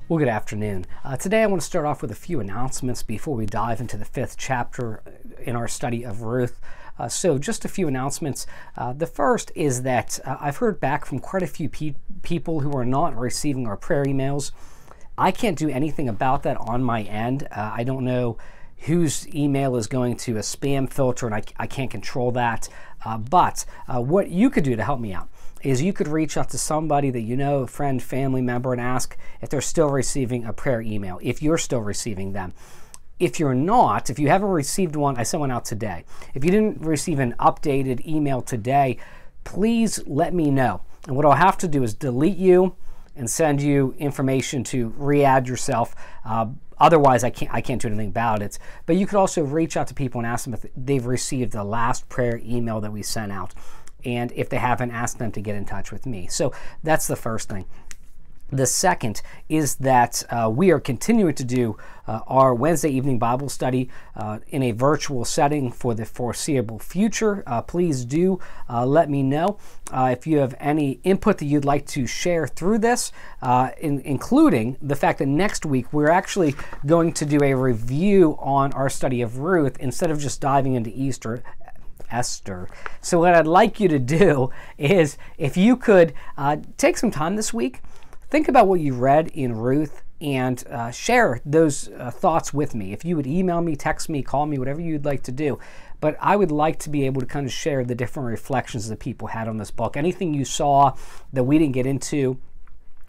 Well, good afternoon. Today I want to start off with a few announcements before we dive into the 5th chapter in our study of Ruth. So just a few announcements. The first is that I've heard back from quite a few people who are not receiving our prayer emails. I can't do anything about that on my end. I don't know whose email is going to a spam filter, and I can't control that. But what you could do to help me out is you could reach out to somebody that you know, a friend, family member, and ask if they're still receiving a prayer email, if you're still receiving them. If you're not, if you haven't received one, I sent one out today. If you didn't receive an updated email today, please let me know. And what I'll have to do is delete you and send you information to re-add yourself. Otherwise, I can't do anything about it. But you could also reach out to people and ask them if they've received the last prayer email that we sent out. And if they haven't, ask them to get in touch with me. So that's the first thing. The second is that we are continuing to do our Wednesday evening Bible study in a virtual setting for the foreseeable future. Please do let me know if you have any input that you'd like to share through this, including the fact that next week we're actually going to do a review on our study of Ruth instead of just diving into Esther. So what I'd like you to do is, if you could take some time this week, think about what you read in Ruth and share those thoughts with me. If you would email me, text me, call me, whatever you'd like to do. But I would like to be able to kind of share the different reflections that people had on this book. Anything you saw that we didn't get into,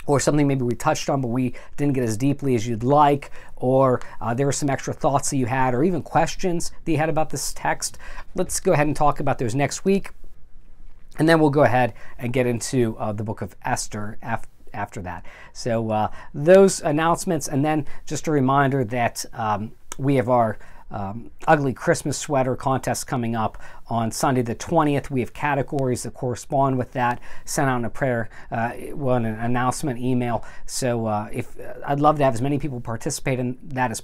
or something maybe we touched on but we didn't get as deeply as you'd like, or there were some extra thoughts that you had, or even questions that you had about this text. Let's go ahead and talk about those next week, and then we'll go ahead and get into the book of Esther after that. So those announcements, and then just a reminder that we have our ugly Christmas sweater contest coming up on Sunday the 20th. We have categories that correspond with that, sent out in a prayer, an announcement email. So if I'd love to have as many people participate in that as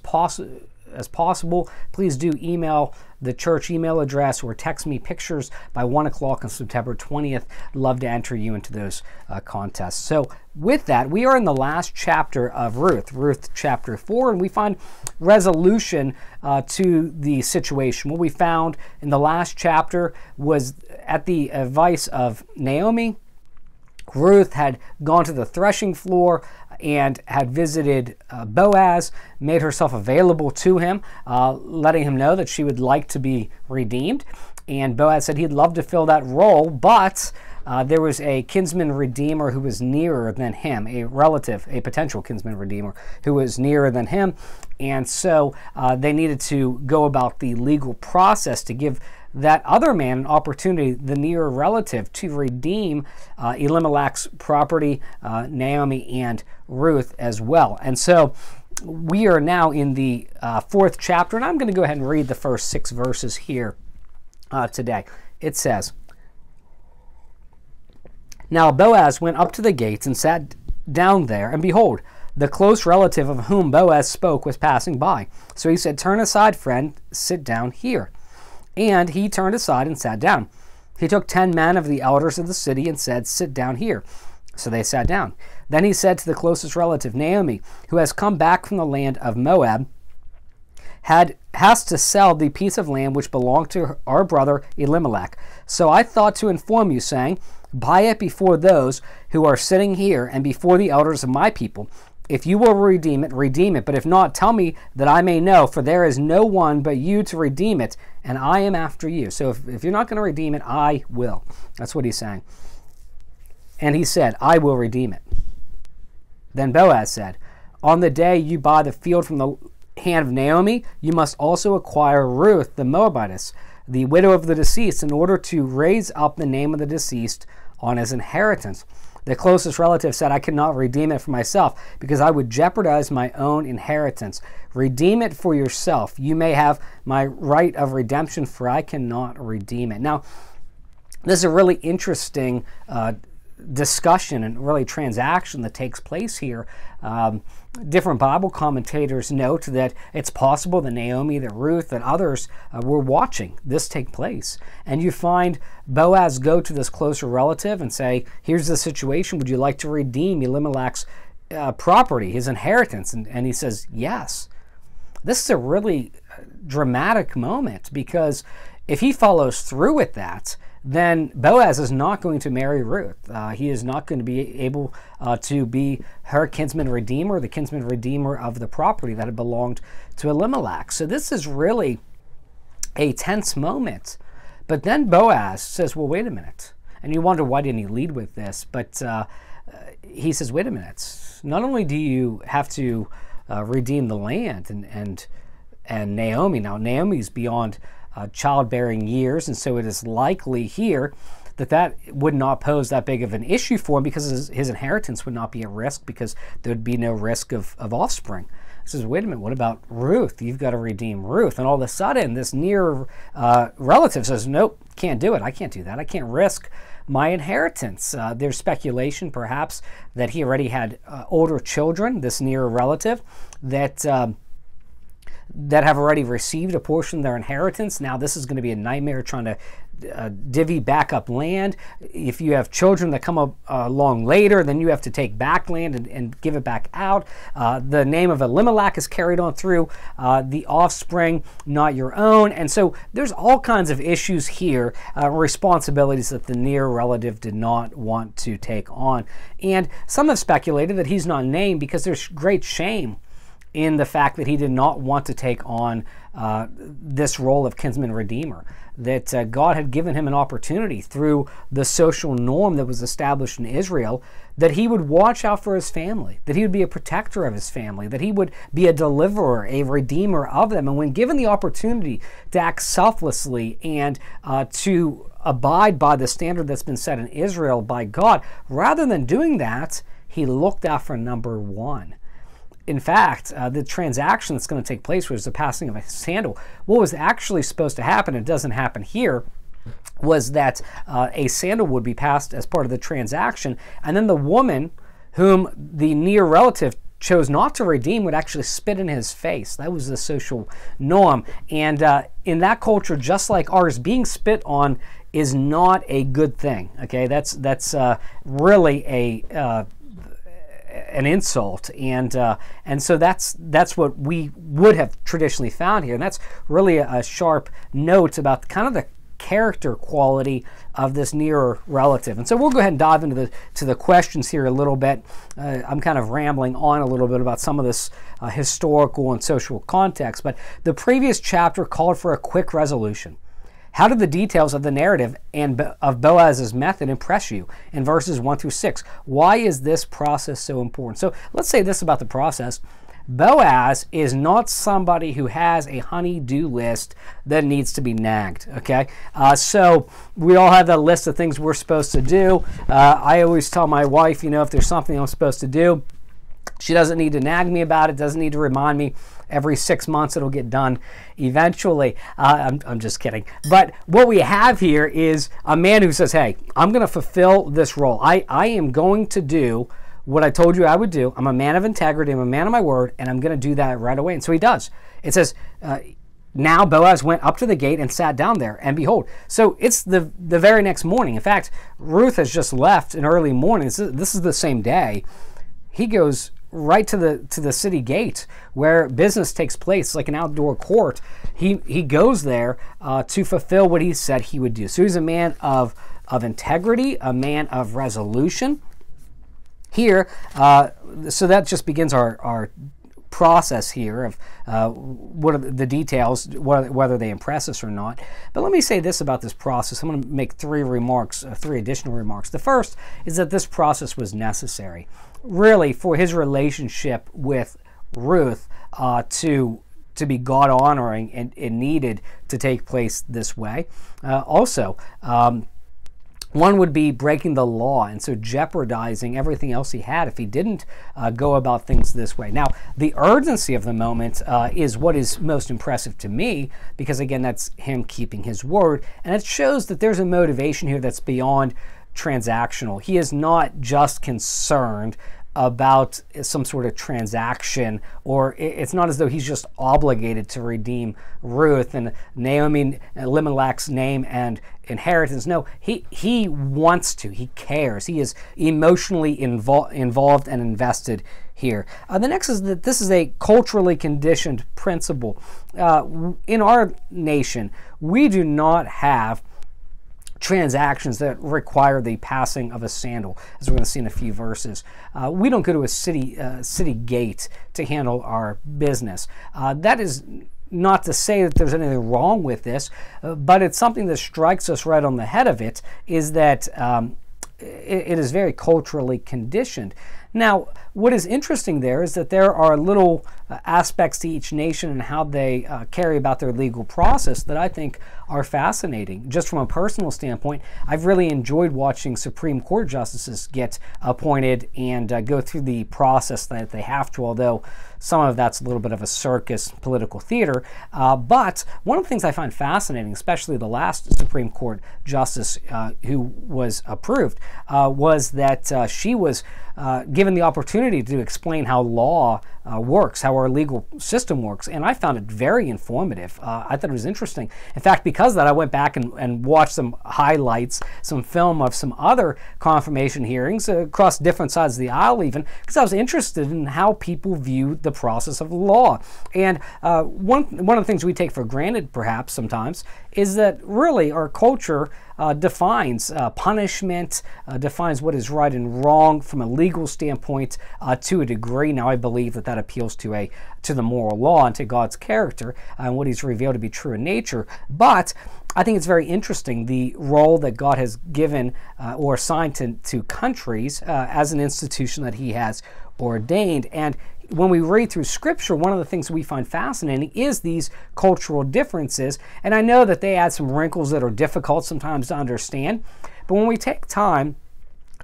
possible. Please do email the church email address or text me pictures by 1 o'clock on September 20th. Love to enter you into those contests. So with that, we are in the last chapter of Ruth chapter 4, and we find resolution to the situation. What we found in the last chapter was, at the advice of Naomi, Ruth had gone to the threshing floor and had visited Boaz, made herself available to him, letting him know that she would like to be redeemed. And Boaz said he'd love to fill that role, but there was a kinsman redeemer who was nearer than him, a relative, a potential kinsman redeemer who was nearer than him. And so they needed to go about the legal process to give that other man an opportunity, the nearer relative, to redeem Elimelech's property, Naomi and Ruth as well. And so we are now in the 4th chapter, and I'm going to go ahead and read the first 6 verses here today. It says, "Now Boaz went up to the gates and sat down there, and behold, the close relative of whom Boaz spoke was passing by. So he said, 'Turn aside, friend, sit down here.' And he turned aside and sat down. He took 10 men of the elders of the city and said, 'Sit down here.' So they sat down. Then he said to the closest relative, 'Naomi, who has come back from the land of Moab, has to sell the piece of land which belonged to our brother Elimelech. So I thought to inform you, saying, buy it before those who are sitting here and before the elders of my people. If you will redeem it. But if not, tell me that I may know, for there is no one but you to redeem it, and I am after you.'" So if you're not going to redeem it, I will. That's what he's saying. And he said, "I will redeem it." Then Boaz said, "On the day you buy the field from the hand of Naomi, you must also acquire Ruth the Moabitess, the widow of the deceased, in order to raise up the name of the deceased on his inheritance." The closest relative said, "I cannot redeem it for myself, because I would jeopardize my own inheritance. Redeem it for yourself. You may have my right of redemption, for I cannot redeem it." Now, this is a really interesting discussion and really transaction that takes place here. Different Bible commentators note that it's possible that Naomi, that Ruth, that others were watching this take place. And you find Boaz go to this closer relative and say, here's the situation. Would you like to redeem Elimelech's property, his inheritance? And he says, yes. This is a really dramatic moment, because if he follows through with that, then Boaz is not going to marry Ruth. He is not going to be able to be her kinsman redeemer, the kinsman redeemer of the property that had belonged to Elimelech. So this is really a tense moment. But then Boaz says, well, wait a minute. And you wonder, why didn't he lead with this? But he says, wait a minute. Not only do you have to redeem the land and Naomi. Now, Naomi's beyond childbearing years, and so it is likely here that would not pose that big of an issue for him, because his inheritance would not be at risk, because there would be no risk of offspring. He says, wait a minute, what about Ruth? You've got to redeem Ruth. And all of a sudden, this near relative says, nope, can't do it. I can't do that. I can't risk my inheritance. There's speculation, perhaps, that he already had older children, this near relative, that have already received a portion of their inheritance. Now this is going to be a nightmare trying to divvy back up land. If you have children that come along later, then you have to take back land and give it back out. The name of Elimelech is carried on through the offspring, not your own. And so there's all kinds of issues here, responsibilities that the near relative did not want to take on. And some have speculated that he's not named because there's great shame in the fact that he did not want to take on this role of kinsman redeemer, that God had given him an opportunity through the social norm that was established in Israel, that he would watch out for his family, that he would be a protector of his family, that he would be a deliverer, a redeemer of them. And when given the opportunity to act selflessly and to abide by the standard that's been set in Israel by God, rather than doing that, he looked out for number one. In fact, the transaction that's going to take place was the passing of a sandal. What was actually supposed to happen, it doesn't happen here, was that a sandal would be passed as part of the transaction, and then the woman whom the near relative chose not to redeem would actually spit in his face. That was the social norm. And in that culture, just like ours, being spit on is not a good thing. Okay, that's really an insult, and so that's what we would have traditionally found here, and that's really a sharp note about kind of the character quality of this nearer relative. And so we'll go ahead and dive into the questions here a little bit. I'm kind of rambling on a little bit about some of this historical and social context, but the previous chapter called for a quick resolution. How did the details of the narrative and of Boaz's method impress you in verses 1 through 6? Why is this process so important? So let's say this about the process. Boaz is not somebody who has a honey-do list that needs to be nagged, okay? So we all have that list of things we're supposed to do. I always tell my wife, if there's something I'm supposed to do, she doesn't need to nag me about it, doesn't need to remind me. Every 6 months it'll get done eventually. I'm just kidding. But what we have here is a man who says, hey, I'm going to fulfill this role. I am going to do what I told you I would do. I'm a man of integrity. I'm a man of my word, and I'm going to do that right away. And so he does. It says, now Boaz went up to the gate and sat down there, and behold. So it's the very next morning. In fact, Ruth has just left in early morning. This is the same day. He goes right to the city gate where business takes place, like an outdoor court. He goes there to fulfill what he said he would do. So he's a man of integrity, a man of resolution. Here, so that just begins our process here of what are the details, whether they impress us or not. But let me say this about this process. I'm going to make three additional remarks. The first is that this process was necessary, really, for his relationship with Ruth to be God-honoring, and it needed to take place this way. Also, one would be breaking the law, and so jeopardizing everything else he had if he didn't go about things this way. Now, the urgency of the moment is what is most impressive to me, because again, that's him keeping his word, and it shows that there's a motivation here that's beyond transactional. He is not just concerned about some sort of transaction, or it's not as though he's just obligated to redeem Ruth and Naomi, Elimelech's name and inheritance. No, he wants to. He cares. He is emotionally involved and invested here. The next is that this is a culturally conditioned principle. In our nation, we do not have transactions that require the passing of a sandal, as we're going to see in a few verses. We don't go to a city gate to handle our business. That is not to say that there's anything wrong with this, but it's something that strikes us right on the head of it, is that it is very culturally conditioned. Now, what is interesting there is that there are little aspects to each nation and how they carry about their legal process that I think are fascinating. Just from a personal standpoint, I've really enjoyed watching Supreme Court justices get appointed and go through the process that they have to, although some of that's a little bit of a circus political theater. But one of the things I find fascinating, especially the last Supreme Court justice who was approved, was that she was given the opportunity to explain how law works, how our legal system works, and I found it very informative. I thought it was interesting. In fact, because of that, I went back and watched some highlights, some film of some other confirmation hearings across different sides of the aisle even, because I was interested in how people view the process of law. And one of the things we take for granted perhaps sometimes is that really our culture defines punishment, defines what is right and wrong from a legal standpoint to a degree. Now, I believe that appeals to the moral law and to God's character and what He's revealed to be true in nature. But I think it's very interesting the role that God has given or assigned to countries as an institution that He has ordained. And when we read through Scripture, one of the things we find fascinating is these cultural differences. And I know that they add some wrinkles that are difficult sometimes to understand. But when we take time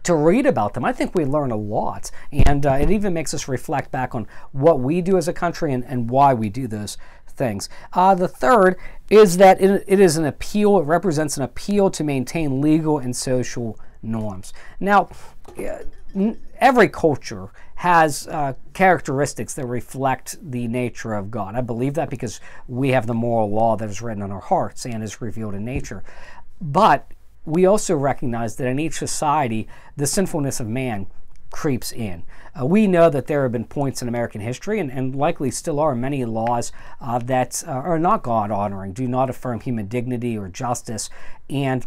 to read about them, I think we learn a lot. And it even makes us reflect back on what we do as a country and why we do those things. The third is that it is an appeal. It represents an appeal to maintain legal and social norms. Now, every culture has characteristics that reflect the nature of God. I believe that because we have the moral law that is written on our hearts and is revealed in nature. But we also recognize that in each society, the sinfulness of man creeps in. We know that there have been points in American history, and likely still are, many laws that are not God-honoring, do not affirm human dignity or justice. And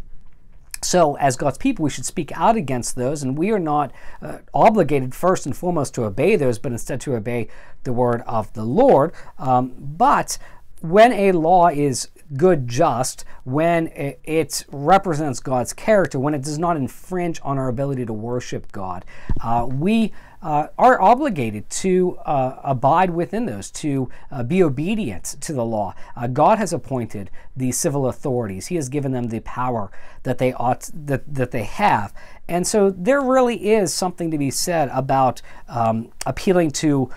so as God's people, we should speak out against those, and we are not obligated first and foremost to obey those, but instead to obey the word of the Lord. But when a law is good, just, when it represents God's character, when it does not infringe on our ability to worship God, we are obligated to abide within those, to be obedient to the law. God has appointed the civil authorities. He has given them the power that they that they have. And so there really is something to be said about appealing to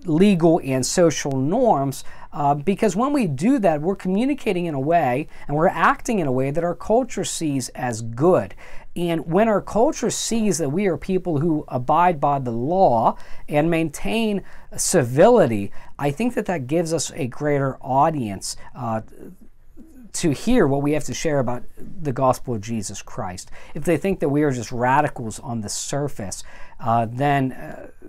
legal and social norms, because when we do that, we're communicating in a way and we're acting in a way that our culture sees as good. And when our culture sees that we are people who abide by the law and maintain civility, I think that gives us a greater audience to hear what we have to share about the gospel of Jesus Christ. If they think that we are just radicals on the surface, then,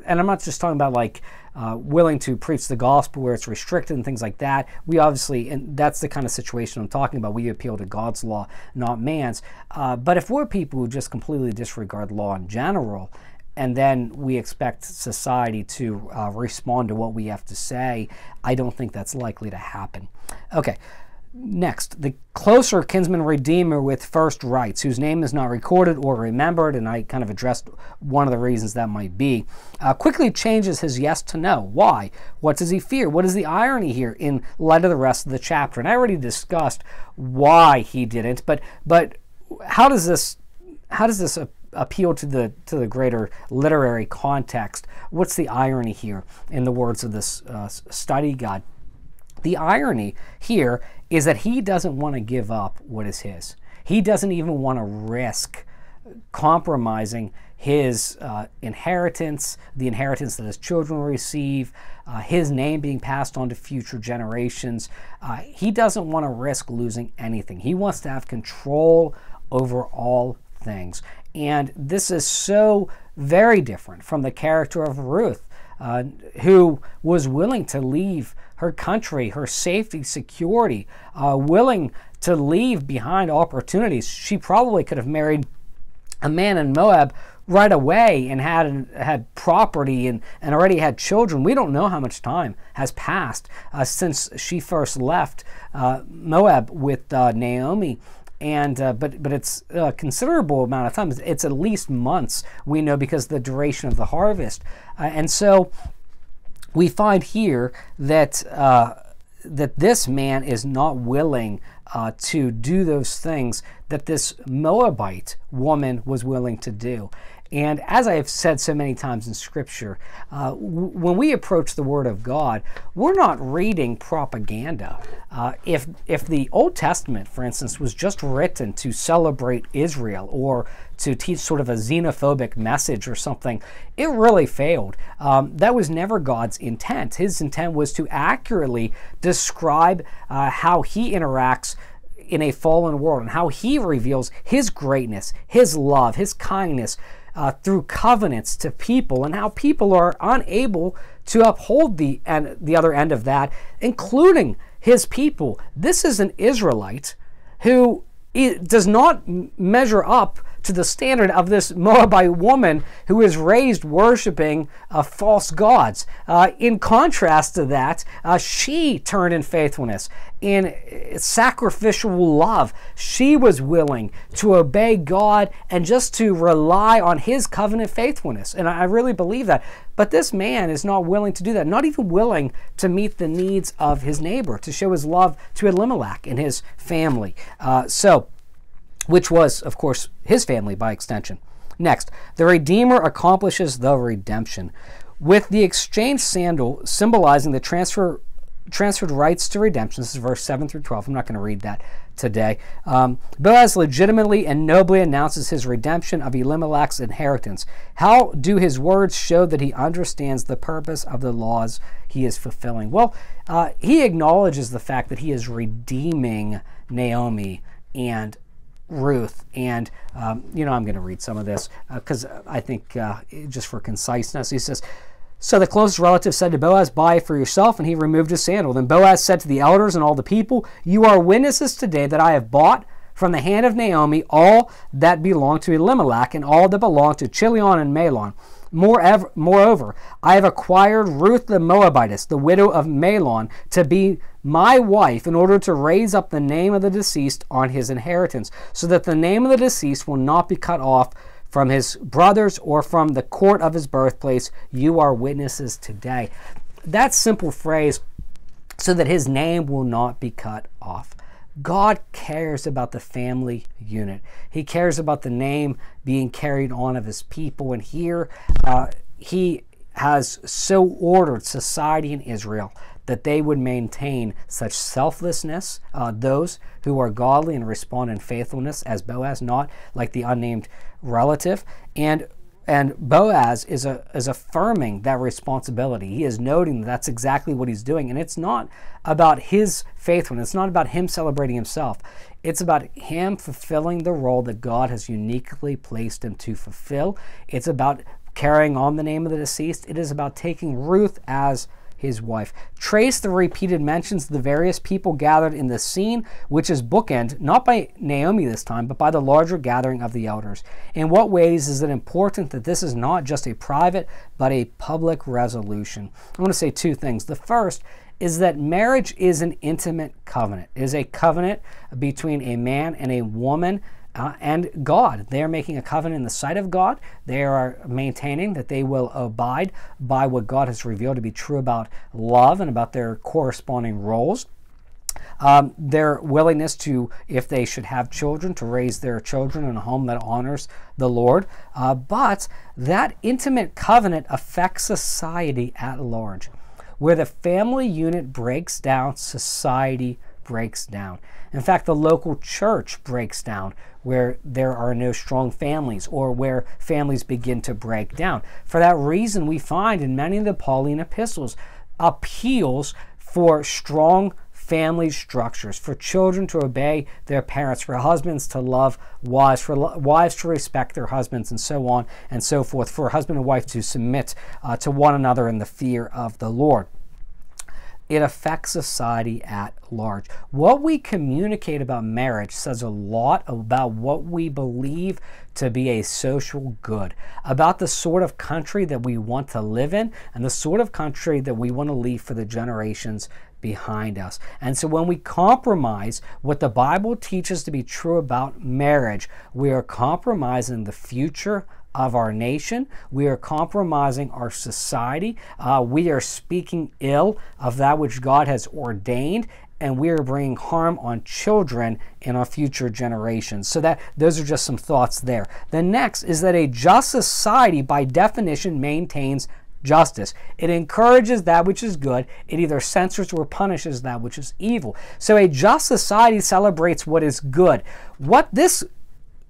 and I'm not just talking about like willing to preach the gospel where it's restricted and things like that. We obviously, and that's the kind of situation I'm talking about, we appeal to God's law, not man's. But if we're people who just completely disregard law in general, and then we expect society to respond to what we have to say, I don't think that's likely to happen. Okay. Next, the closer kinsman redeemer with first rights, whose name is not recorded or remembered, and I kind of addressed one of the reasons that might be, quickly changes his yes to no. Why? What does he fear? What is the irony here in light of the rest of the chapter? And I already discussed why he didn't, but how does this appeal to the greater literary context? What's the irony here in the words of this study guide? The irony here is that he doesn't want to give up what is his. He doesn't even want to risk compromising his inheritance, the inheritance that his children will receive, his name being passed on to future generations. He doesn't want to risk losing anything. He wants to have control over all things. And this is so very different from the character of Ruth, who was willing to leave her country, her safety, security, willing to leave behind opportunities. She probably could have married a man in Moab right away and had property and already had children. We don't know how much time has passed since she first left Moab with Naomi. And but it's a considerable amount of time. It's at least months, we know, because of the duration of the harvest. And so we find here that that this man is not willing to do those things that this Moabite woman was willing to do. And as I have said so many times in Scripture, when we approach the Word of God, we're not reading propaganda. If the Old Testament, for instance, was just written to celebrate Israel or to teach sort of a xenophobic message or something, it really failed. That was never God's intent. His intent was to accurately describe how He interacts in a fallen world and how He reveals His greatness, His love, His kindness, through covenants to people, and how people are unable to uphold the other end of that, including His people. This is an Israelite who does not measure up to the standard of this Moabite woman who is raised worshiping false gods. In contrast to that, she turned in faithfulness, in sacrificial love. She was willing to obey God and just to rely on His covenant faithfulness. And I really believe that. But this man is not willing to do that, not even willing to meet the needs of his neighbor, to show his love to Elimelech and his family. Which was, of course, his family by extension. Next, the Redeemer accomplishes the redemption. With the exchange sandal symbolizing the transferred rights to redemption, this is verse 7 through 12. I'm not going to read that today. Boaz legitimately and nobly announces his redemption of Elimelech's inheritance. How do his words show that he understands the purpose of the laws he is fulfilling? Well, he acknowledges the fact that he is redeeming Naomi and Ruth. And, I'm going to read some of this because I think just for conciseness, he says, "So the closest relative said to Boaz, 'Buy for yourself,' and he removed his sandal. Then Boaz said to the elders and all the people, 'You are witnesses today that I have bought from the hand of Naomi all that belonged to Elimelech and all that belonged to Chilion and Mahlon. Moreover, I have acquired Ruth the Moabitess, the widow of Mahlon, to be my wife in order to raise up the name of the deceased on his inheritance, so that the name of the deceased will not be cut off from his brothers or from the court of his birthplace. You are witnesses today.'" That simple phrase, so that his name will not be cut off. God cares about the family unit. He cares about the name being carried on of his people. And here he has so ordered society in Israel that they would maintain such selflessness, those who are godly and respond in faithfulness, as Boaz, not like the unnamed relative. And Boaz is affirming that responsibility. He is noting that that's exactly what he's doing. And it's not about his faithfulness. It's not about him celebrating himself. It's about him fulfilling the role that God has uniquely placed him to fulfill. It's about carrying on the name of the deceased. It is about taking Ruth as his wife. Trace the repeated mentions of the various people gathered in the scene, which is bookend, not by Naomi this time, but by the larger gathering of the elders. In what ways is it important that this is not just a private, but a public resolution? I want to say two things. The first is that marriage is an intimate covenant. It is a covenant between a man and a woman and God. They are making a covenant in the sight of God. They are maintaining that they will abide by what God has revealed to be true about love and about their corresponding roles. Their willingness to, if they should have children, to raise their children in a home that honors the Lord. But that intimate covenant affects society at large. Where the family unit breaks down, society breaks down. In fact, the local church breaks down where there are no strong families or where families begin to break down. For that reason, we find in many of the Pauline epistles appeals for strong family structures, for children to obey their parents, for husbands to love wives, for wives to respect their husbands, and so on and so forth, for husband and wife to submit to one another in the fear of the Lord. It affects society at large. What we communicate about marriage says a lot about what we believe to be a social good, about the sort of country that we want to live in and the sort of country that we want to leave for the generations behind us. And so when we compromise what the Bible teaches to be true about marriage, we are compromising the future of our nation. We are compromising our society. We are speaking ill of that which God has ordained, and we are bringing harm on children in our future generations. So those are just some thoughts there. The next is that a just society, by definition, maintains justice. It encourages that which is good. It either censors or punishes that which is evil. So a just society celebrates what is good. What this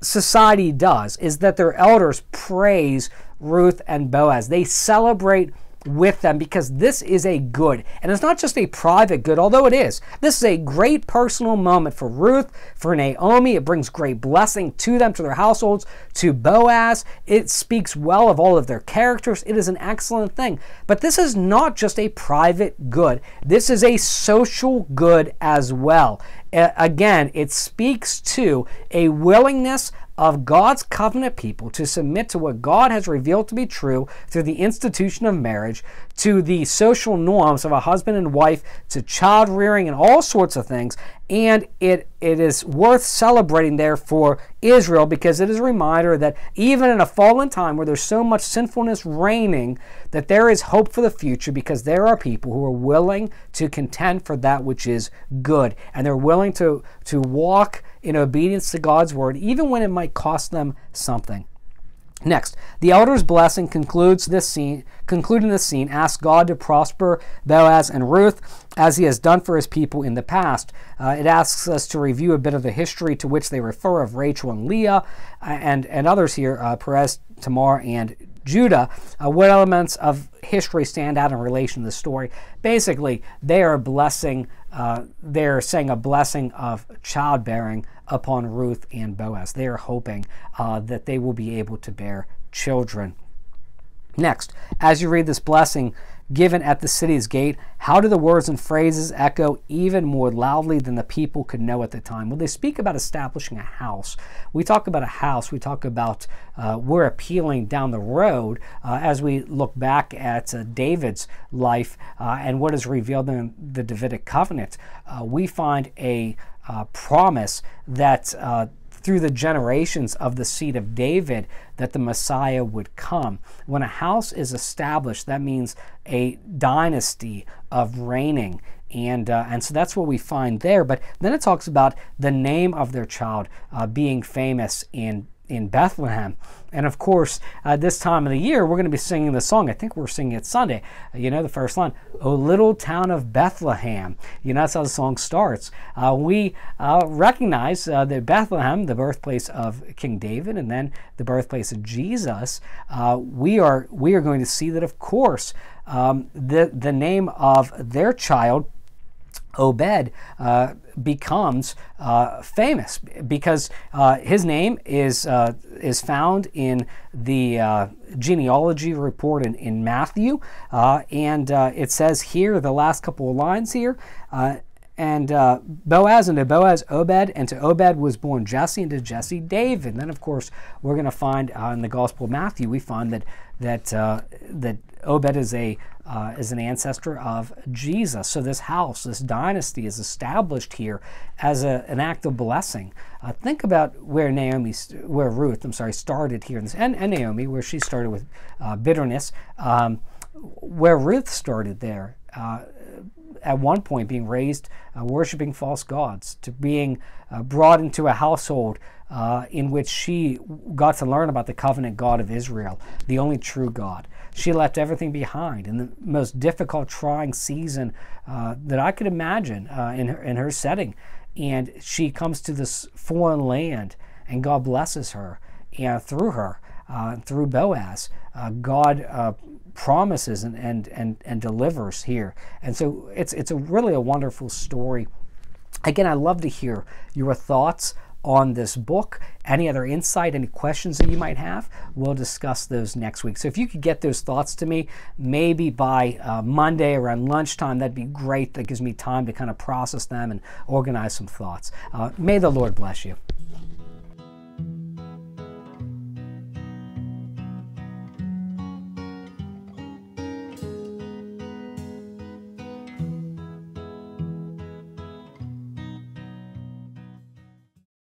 society does is that their elders praise Ruth and Boaz. They celebrate with them because this is a good. And it's not just a private good, although it is. This is a great personal moment for Ruth, for Naomi. It brings great blessing to them, to their households, to Boaz. It speaks well of all of their characters. It is an excellent thing. But this is not just a private good. This is a social good as well. Again, it speaks to a willingness of God's covenant people to submit to what God has revealed to be true through the institution of marriage, to the social norms of a husband and wife, to child rearing and all sorts of things. And it is worth celebrating there for Israel, because it is a reminder that even in a fallen time where there's so much sinfulness reigning, that there is hope for the future, because there are people who are willing to contend for that which is good. And they're willing to walk in obedience to God's word, even when it might cost them something. Next, the elder's blessing concluding this scene, asks God to prosper Boaz and Ruth as he has done for his people in the past. It asks us to review a bit of the history to which they refer of Rachel and Leah and others here, Perez, Tamar, and Judah. What elements of history stand out in relation to the story? Basically, they are blessing. They're saying a blessing of childbearing upon Ruth and Boaz. They are hoping that they will be able to bear children. Next, as you read this blessing given at the city's gate, how do the words and phrases echo even more loudly than the people could know at the time? Well, they speak about establishing a house. We talk about a house. We talk about we're appealing down the road as we look back at David's life and what is revealed in the Davidic covenant. We find a promise that through the generations of the seed of David that the Messiah would come. When a house is established, that means a dynasty of reigning. And so that's what we find there. But then it talks about the name of their child being famous in Bethlehem. And of course, this time of the year, we're going to be singing the song. I think we're singing it Sunday. You know, the first line, "O little town of Bethlehem." You know, that's how the song starts. We recognize that Bethlehem, the birthplace of King David, and then the birthplace of Jesus. We are going to see that, of course, the name of their child, Obed, becomes famous because his name is found in the genealogy report in Matthew, and it says here, the last couple of lines here, and Boaz, and to Boaz Obed, and to Obed was born Jesse, and to Jesse David. And then, of course, we're going to find in the Gospel of Matthew, we find that Obed is an ancestor of Jesus. So this house, this dynasty, is established here as an act of blessing. Think about where Ruth started here, and Naomi, where she started with bitterness, where Ruth started there. At one point being raised worshiping false gods, to being brought into a household in which she got to learn about the covenant God of Israel, the only true God. She left everything behind in the most difficult, trying season that I could imagine in her setting. And she comes to this foreign land, and God blesses her. And through her, through Boaz, God promises and delivers here. And so it's really a wonderful story. Again, I'd love to hear your thoughts on this book. Any other insight, any questions that you might have, we'll discuss those next week. So if you could get those thoughts to me, maybe by Monday around lunchtime, that'd be great. That gives me time to kind of process them and organize some thoughts. May the Lord bless you.